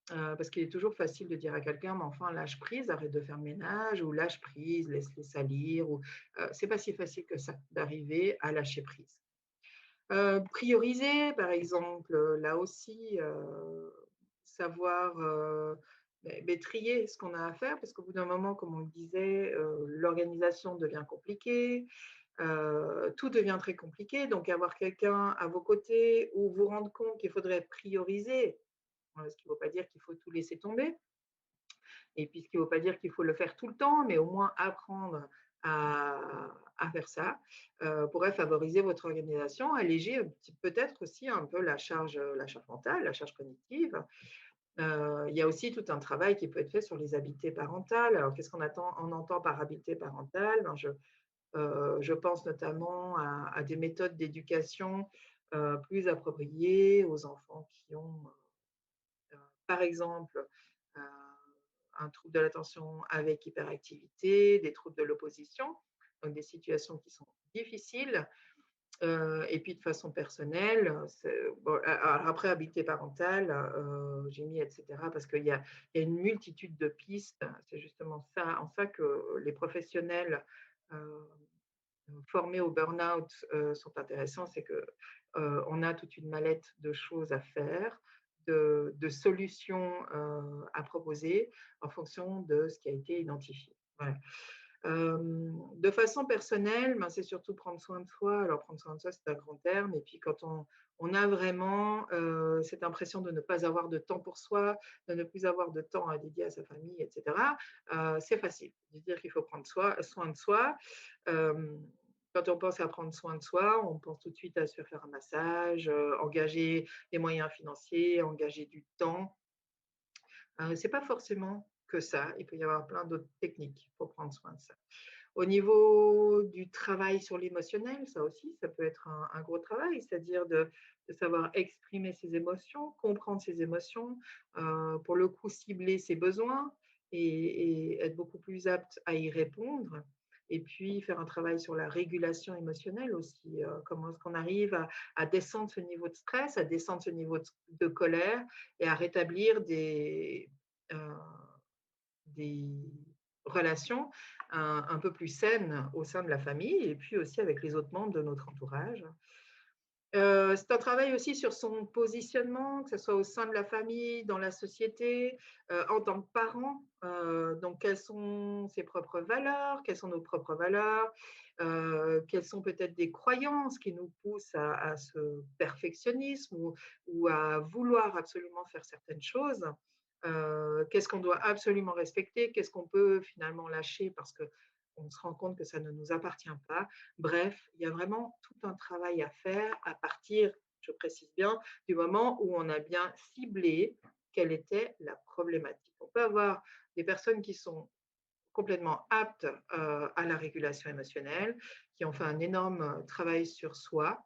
parce qu'il est toujours facile de dire à quelqu'un, mais enfin, lâche prise, arrête de faire le ménage, ou lâche prise, laisse-les salir, ou c'est pas si facile que ça d'arriver à lâcher prise. Prioriser, par exemple, là aussi, savoir trier ce qu'on a à faire, parce qu'au bout d'un moment, comme on le disait, l'organisation devient compliquée, tout devient très compliqué. Donc, avoir quelqu'un à vos côtés ou vous rendre compte qu'il faudrait prioriser, ce qui ne veut pas dire qu'il faut tout laisser tomber, et puis ce qui ne veut pas dire qu'il faut le faire tout le temps, mais au moins apprendre à faire ça pourrait favoriser votre organisation, alléger peut-être aussi un peu la charge mentale, la charge cognitive. Il y a aussi tout un travail qui peut être fait sur les habiletés parentales. Alors, qu'est-ce on entend par habileté parentale? Ben, je pense notamment à des méthodes d'éducation plus appropriées aux enfants qui ont, par exemple, euh, un trouble de l'attention avec hyperactivité, des troubles de l'opposition, donc des situations qui sont difficiles. Et puis de façon personnelle, bon, alors après habileté parentale, j'ai mis etc. parce qu'il y a une multitude de pistes. C'est justement ça, en ça que les professionnels formés au burn-out sont intéressants, c'est que on a toute une mallette de choses à faire, de solutions à proposer en fonction de ce qui a été identifié. Voilà. De façon personnelle, ben, c'est surtout prendre soin de soi. Alors prendre soin de soi, c'est un grand terme et puis quand on a vraiment, cette impression de ne pas avoir de temps pour soi, de ne plus avoir de temps à dédier à sa famille et cetera, c'est facile de dire qu'il faut prendre soin de soi. Hem, Quand on pense à prendre soin de soi, on pense tout de suite à se faire un massage, engager des moyens financiers, engager du temps. C'est pas forcément que ça, il peut y avoir plein d'autres techniques pour prendre soin de ça. Au niveau du travail sur l'émotionnel, ça aussi, ça peut être un gros travail, c'est-à-dire de savoir exprimer ses émotions, comprendre ses émotions, pour le coup cibler ses besoins et être beaucoup plus apte à y répondre. Et puis faire un travail sur la régulation émotionnelle aussi, comment est-ce qu'on arrive à descendre ce niveau de stress, à descendre ce niveau de colère et à rétablir heu, des relations un peu plus saines au sein de la famille et puis aussi avec les autres membres de notre entourage. C'est un travail aussi sur son positionnement, que ce soit au sein de la famille, dans la société, en tant que parent. Donc quelles sont ses propres valeurs? Quelles sont nos propres valeurs? Quelles sont peut-être des croyances qui nous poussent à ce perfectionnisme ou à vouloir absolument faire certaines choses? Qu'est-ce qu'on doit absolument respecter? Qu'est-ce qu'on peut finalement lâcher parce qu'on se rend compte que ça ne nous appartient pas? Bref, il y a vraiment tout un travail à faire à partir, je précise bien, du moment où on a bien ciblé quelle était la problématique. On peut avoir des personnes qui sont complètement aptes à la régulation émotionnelle, qui ont fait un énorme travail sur soi,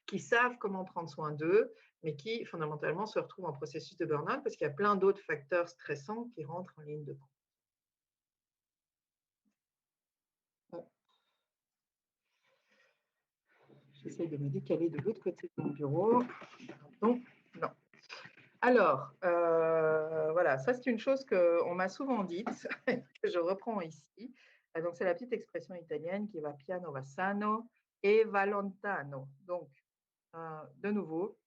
qui savent comment prendre soin d'eux, mais qui fondamentalement se retrouvent en processus de burn-out parce qu'il y a plein d'autres facteurs stressants qui rentrent en ligne de compte. J'essaie de me décaler de l'autre côté de mon bureau. Donc, non. Alors, voilà, ça c'est une chose qu'on m'a souvent dite, que je reprends ici. Donc, c'est la petite expression italienne qui va piano va sano e va lontano. Donc, de nouveau,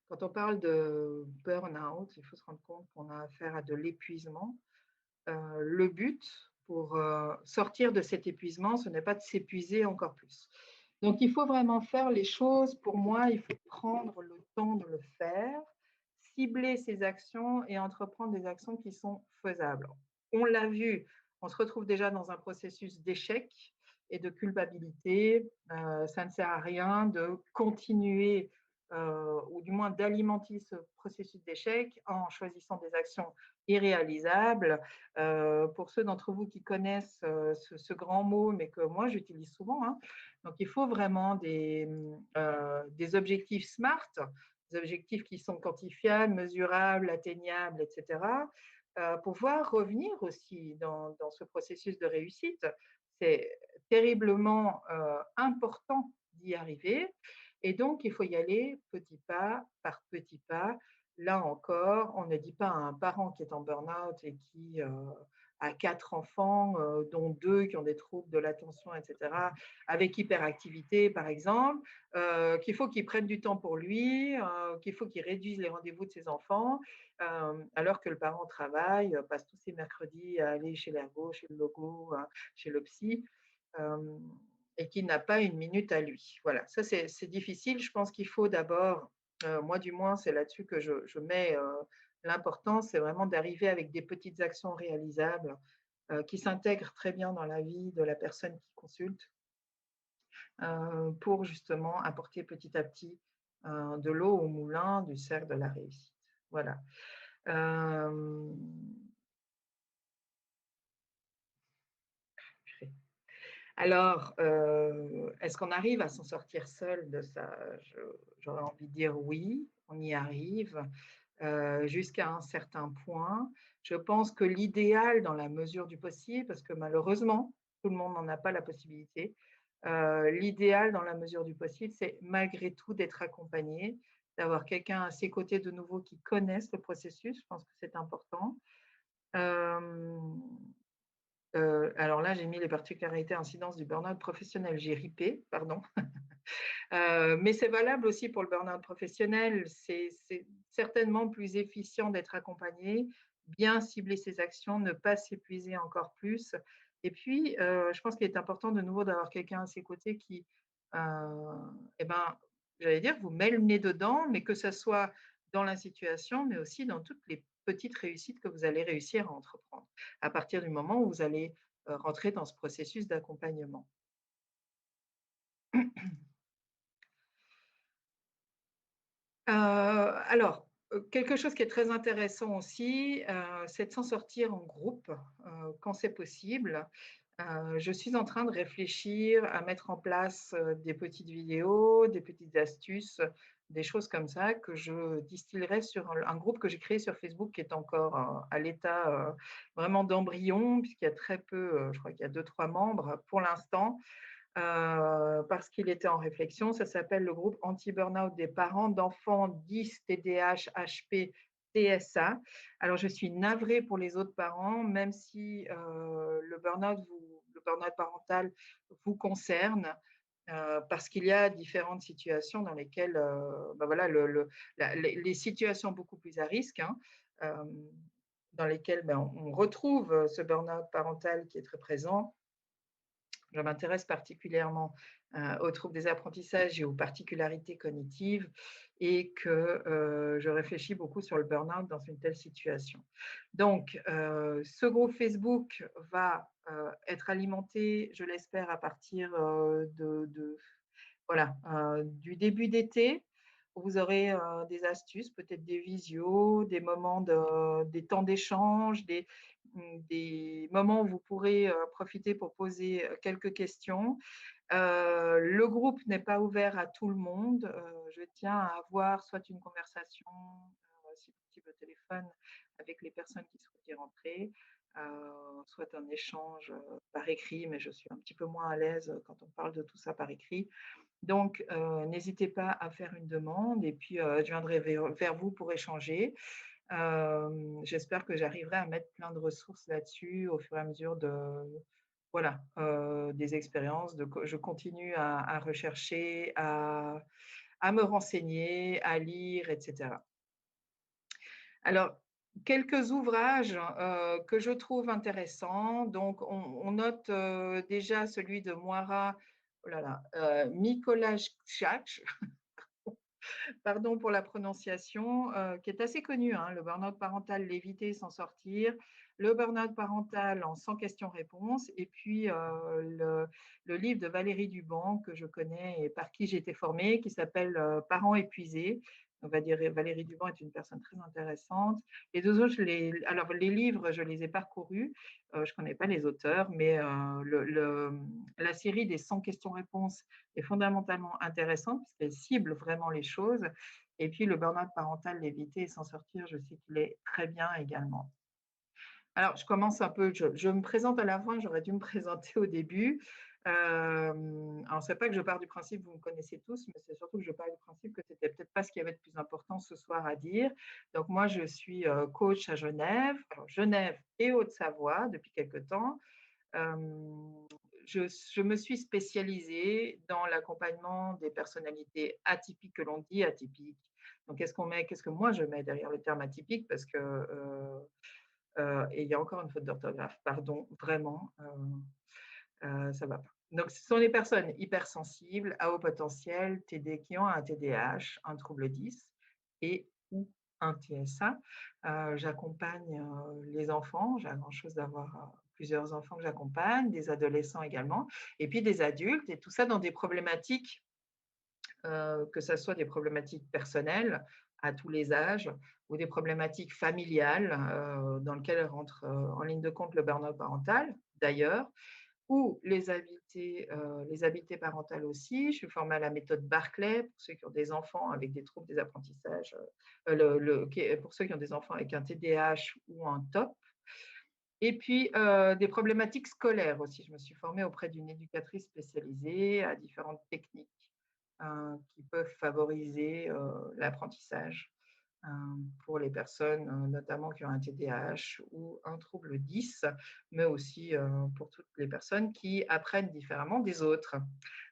quand on parle de burn-out, il faut se rendre compte qu'on a affaire à de l'épuisement. Le but pour sortir de cet épuisement, ce n'est pas de s'épuiser encore plus. Donc, il faut vraiment faire les choses. Pour moi, il faut prendre le temps de le faire, cibler ses actions et entreprendre des actions qui sont faisables. On l'a vu, on se retrouve déjà dans un processus d'échec et de culpabilité. Ça ne sert à rien de continuer ou du moins d'alimenter ce processus d'échec en choisissant des actions irréalisables. Pour ceux d'entre vous qui connaissent ce grand mot, mais que moi j'utilise souvent, hein, donc il faut vraiment des objectifs SMART, des objectifs qui sont quantifiables, mesurables, atteignables, etc., pour pouvoir revenir aussi dans ce processus de réussite. C'est terriblement important d'y arriver. Et donc, il faut y aller petit pas par petit pas. Là encore, on ne dit pas à un parent qui est en burn-out et qui a 4 enfants, dont 2 qui ont des troubles de l'attention, etc., avec hyperactivité, par exemple, qu'il faut qu'il prenne du temps pour lui, qu'il faut qu'il réduise les rendez-vous de ses enfants, alors que le parent travaille, passe tous ses mercredis à aller chez l'ergo, chez le logo, chez le psy. euh, et qu'il n'a pas une minute à lui. Voilà, ça c'est difficile. Je pense qu'il faut d'abord, moi du moins, c'est là-dessus que je mets l'important, c'est vraiment d'arriver avec des petites actions réalisables qui s'intègrent très bien dans la vie de la personne qui consulte pour justement apporter petit à petit de l'eau au moulin du cercle de la réussite. Voilà. Euh, Alors, est-ce qu'on arrive à s'en sortir seul de ça? J'aurais envie de dire oui, on y arrive jusqu'à un certain point. Je pense que l'idéal, dans la mesure du possible, parce que malheureusement, tout le monde n'en a pas la possibilité, l'idéal, dans la mesure du possible, c'est malgré tout d'être accompagné, d'avoir quelqu'un à ses côtés de nouveau qui connaisse le processus. Je pense que c'est important. Euh, alors là, j'ai mis les particularités incidences du burn-out professionnel. J'ai ripé, pardon. Mais c'est valable aussi pour le burn-out professionnel. C'est certainement plus efficient d'être accompagné, bien cibler ses actions, ne pas s'épuiser encore plus. Et puis, je pense qu'il est important de nouveau d'avoir quelqu'un à ses côtés qui, heu, et ben, j'allais dire, vous met le nez dedans, mais que ça soit dans la situation, mais aussi dans toutes les petites réussites que vous allez réussir à entreprendre, à partir du moment où vous allez, rentrer dans ce processus d'accompagnement. Alors, quelque chose qui est très intéressant aussi, c'est de s'en sortir en groupe, quand c'est possible. Je suis en train de réfléchir à mettre en place, des petites vidéos, des petites astuces, des choses comme ça que je distillerai sur un groupe que j'ai créé sur Facebook qui est encore, à l'état, vraiment d'embryon puisqu'il y a très peu, je crois qu'il y a 2 3 membres pour l'instant. Parce qu'il était en réflexion. Ça s'appelle le groupe anti-burnout des parents d'enfants 10 TDAH, HP, TSA. Alors, je suis navrée pour les autres parents, même si le burn-out parental vous concerne, parce qu'il y a différentes situations dans lesquelles, bah, voilà, les situations beaucoup plus à risque, hein, hem, dans lesquelles, ben, on retrouve ce burn-out parental qui est très présent. Je m'intéresse particulièrement, aux troubles des apprentissages et aux particularités cognitives et que, je réfléchis beaucoup sur le burn-out dans une telle situation. Donc, ce groupe Facebook va, être alimenté, je l'espère, à partir, de voilà, du début d'été, où vous aurez, des astuces, peut-être des visios, des temps d'échange, des moments où vous pourrez, profiter pour poser, quelques questions. Le groupe n'est pas ouvert à tout le monde. Je tiens à avoir soit une conversation, si possible au téléphone, avec les personnes qui souhaitent y rentrer, soit un échange, par écrit, mais je suis un petit peu moins à l'aise, quand on parle de tout ça par écrit. Donc, n'hésitez pas à faire une demande et puis, je viendrai vers vous pour échanger. J'espère que j'arriverai à mettre plein de ressources là-dessus au fur et à mesure voilà, des expériences, je continue à rechercher, à me renseigner, à lire et cetera. Alors, quelques ouvrages, que je trouve intéressants. Donc on note, déjà celui de Moira, oh là là, Mikołajczak, pardon pour la prononciation, qui est assez connu, hein, le burn-out parental, l'éviter, s'en sortir, le burn-out parental en 100 questions-réponses et puis, le livre de Valérie Duban que je connais et par qui j'ai été formée, qui s'appelle, Parents épuisés. On va dire Valérie Duban est une personne très intéressante. Les 2 autres, les livres, je les ai parcourus, je connais pas les auteurs, mais, la série des 100 questions-réponses est fondamentalement intéressante puisqu'elle cible vraiment les choses. Et puis le burn-out parental, l'éviter et s'en sortir, je sais qu'il est très bien également. Alors, je commence un peu, je me présente à la fin, j'aurais dû me présenter au début. Alors, c'est pas que je pars du principe, vous me connaissez tous, mais c'est surtout que je pars du principe que c'était peut-être pas ce qu'il y avait de plus important ce soir à dire. Donc, moi, je suis coach à Genève, alors Genève et Haute-Savoie depuis quelque temps. Hem, je me suis spécialisée dans l'accompagnement des personnalités atypiques que l'on dit atypiques. Donc qu'est-ce que moi je mets derrière le terme atypique? Parce que, et il y a encore une faute d'orthographe, pardon, vraiment, ça va pas. Donc ce sont les personnes hypersensibles, à haut potentiel, TD qui ont un TDAH, un trouble 10 et ou un TSA. J'accompagne, les enfants, j'ai la grande chose d'avoir, plusieurs enfants que j'accompagne, des adolescents également et puis des adultes et tout ça dans des problématiques, que ça soit des problématiques personnelles à tous les âges ou des problématiques familiales, dans lesquelles rentre, en ligne de compte le burn-out parental d'ailleurs ou les habiletés parentales aussi. Je suis formée à la méthode Barclay pour ceux qui ont des enfants avec des troubles des apprentissages, pour ceux qui ont des enfants avec un TDAH ou un TOP. Et puis, des problématiques scolaires aussi. Je me suis formée auprès d'une éducatrice spécialisée à différentes techniques, qui peuvent favoriser, l'apprentissage, pour les personnes, notamment qui ont un TDAH ou un trouble 10, mais aussi, pour toutes les personnes qui apprennent différemment des autres.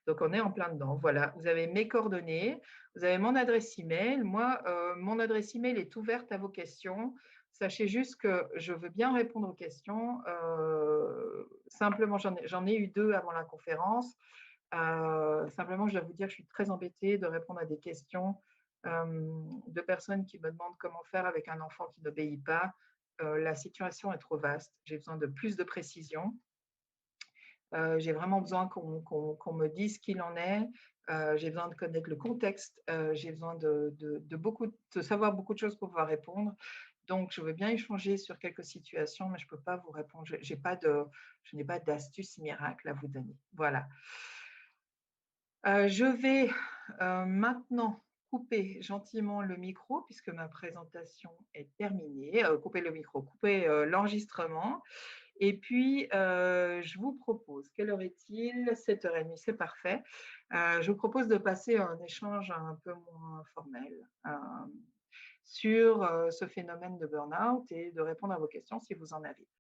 Donc on est en plein dedans. Voilà, vous avez mes coordonnées, vous avez mon adresse email. Moi, mon adresse email est ouverte à vos questions. Sachez juste que je veux bien répondre aux questions, simplement j'en ai eu 2 avant la conférence. Simplement, je dois vous dire, je suis très embêtée de répondre à des questions, de personnes qui me demandent comment faire avec un enfant qui n'obéit pas. La situation est trop vaste. J'ai besoin de plus de précision. J'ai vraiment besoin qu'on me dise ce qu'il en est. J'ai besoin de connaître le contexte. J'ai besoin de savoir beaucoup de choses pour pouvoir répondre. Donc je veux bien échanger sur quelques situations, mais je peux pas vous répondre. Je n'ai pas d'astuce miracle à vous donner. Voilà. Je vais, maintenant couper gentiment le micro puisque ma présentation est terminée. Couper le micro, couper, l'enregistrement et puis, je vous propose, quelle heure est-il? 7h30, c'est parfait. Je vous propose de passer à un échange un peu moins formel, sur, ce phénomène de burn-out et de répondre à vos questions si vous en avez.